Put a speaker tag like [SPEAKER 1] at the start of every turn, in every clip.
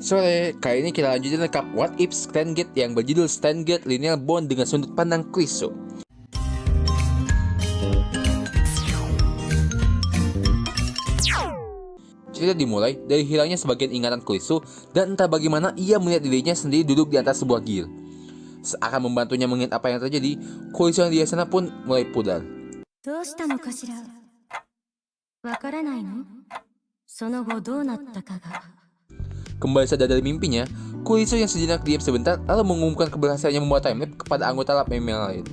[SPEAKER 1] Sore, kali ini kita lanjutin rekap What If Steins Gate yang berjudul Steins Gate Linear Bond dengan sudut pandang Kuiso. Cerita dimulai dari hilangnya sebagian ingatan Kuiso dan entah bagaimana ia melihat dirinya sendiri duduk di atas sebuah gil. Seakan membantunya mengingat apa yang terjadi, Kuiso yang di sana pun mulai pudar. Kembali sadar dari mimpinya, Kuiso yang sejenak diam sebentar lalu mengumumkan keberhasilannya membuat time loop kepada anggota lab yang lain.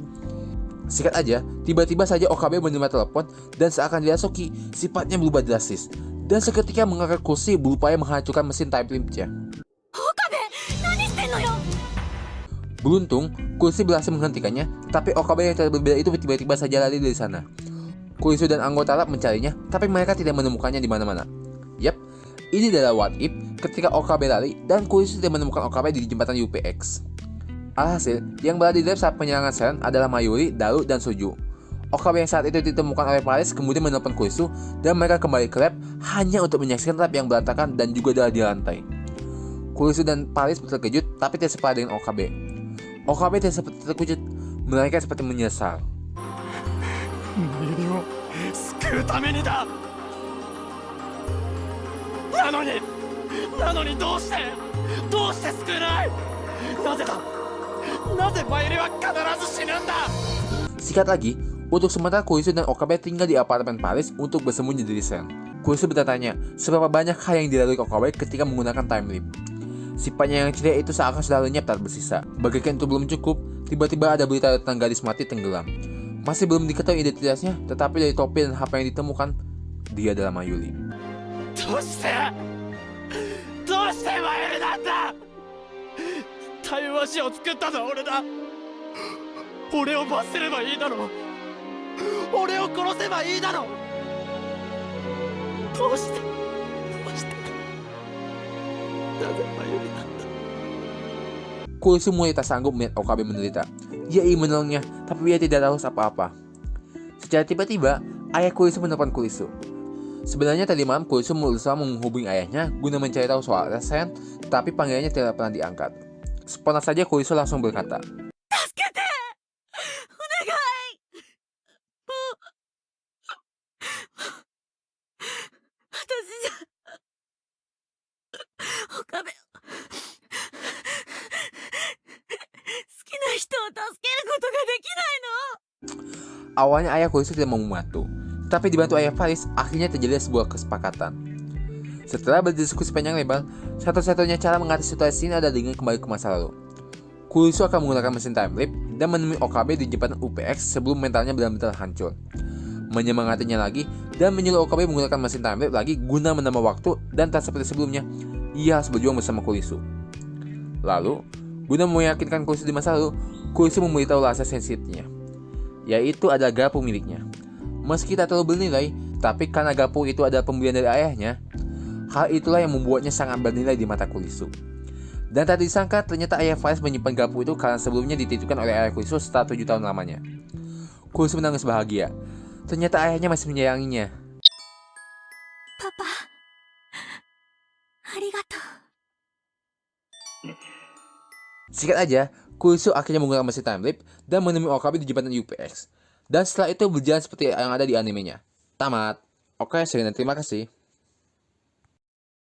[SPEAKER 1] Singkat aja, tiba-tiba saja Okabe menerima telepon dan seakan dirasuki, sifatnya berubah drastis. Dan seketika mengangkat kursi berupaya menghancurkan mesin time loop-nya. Beruntung, kursi berhasil menghentikannya, tetapi Okabe yang tidak berbeda itu tiba-tiba saja lari dari sana. Kuiso dan anggota lab mencarinya, tapi mereka tidak menemukannya di mana-mana. Yap, ini adalah What If ketika Okabe lari dan Kuiso tidak menemukan Okabe di jembatan UPX. Alhasil, yang berada di lab saat penyerangan Seren adalah Mayuri, Daru, dan Suju. Okabe yang saat itu ditemukan oleh Paris kemudian menelpon Kuiso dan mereka kembali ke lab hanya untuk menyaksikan lab yang berantakan dan juga darah di lantai. Kuiso dan Paris terkejut tapi tidak separah dengan Okabe. Okabe tidak seperti terkejut, melainkan seperti menyesal. Sikat lagi, untuk sementara Kuiso dan Okabe tinggal di apartemen Paris untuk bersembunyi dari Seren. Kuiso bertanya seberapa banyak hal yang dilalui Okabe ketika menggunakan time leap. Sifatnya yang ceria itu seakan sudah lenyap tak bersisa. Bagaikan itu belum cukup, tiba-tiba ada berita tentang gadis mati tenggelam. Masih belum diketahui identitasnya, tetapi dari topi dan HP yang ditemukan, dia adalah Mayuri. Kuiso mulai tak sanggup melihat Okabe menderita. Ia ingin menolongnya, tapi ia tidak tahu apa-apa. Secara tiba-tiba, ayah Kuiso menelpon Kuiso. Sebenarnya tadi malam Kuiso berusaha menghubungi ayahnya guna mencari tahu soal Seren, tetapi panggilannya tidak pernah diangkat. Spontan saja Kuiso langsung berkata, awalnya ayah Kuiso tidak mau membantu, tapi dibantu ayah Paris, akhirnya terjadi sebuah kesepakatan. Setelah berdiskusi panjang lebar, satu-satunya cara mengatasi situasi ini adalah dengan kembali ke masa lalu. Kuiso akan menggunakan mesin time leap dan menemui Okabe di jembatan UPX sebelum mentalnya benar-benar hancur. Menyemangatinya lagi dan menyuruh Okabe menggunakan mesin time leap lagi guna menambah waktu dan tak seperti sebelumnya, ia harus berjuang bersama Kuiso. Lalu, guna meyakinkan Kuiso di masa lalu, Kuiso memberitahu rahasia sensitifnya, yaitu adalah garpu miliknya. Meski tak terlalu bernilai, tapi karena garpu itu adalah pemberian dari ayahnya, hal itulah yang membuatnya sangat bernilai di mata Kuiso. Dan tak disangka ternyata ayah Paris menyimpan garpu itu karena sebelumnya dititipkan oleh ayah Kuiso setelah 7 tahun lamanya. Kuiso menangis bahagia. Ternyata ayahnya masih menyayanginya.
[SPEAKER 2] Papa, arigato.
[SPEAKER 1] Singkat aja, Kuiso akhirnya menggunakan mesin time leap dan menemui Okabe di jembatan UPX. Dan setelah itu berjalan seperti yang ada di animenya. Tamat. Oke, sekian dan terima kasih.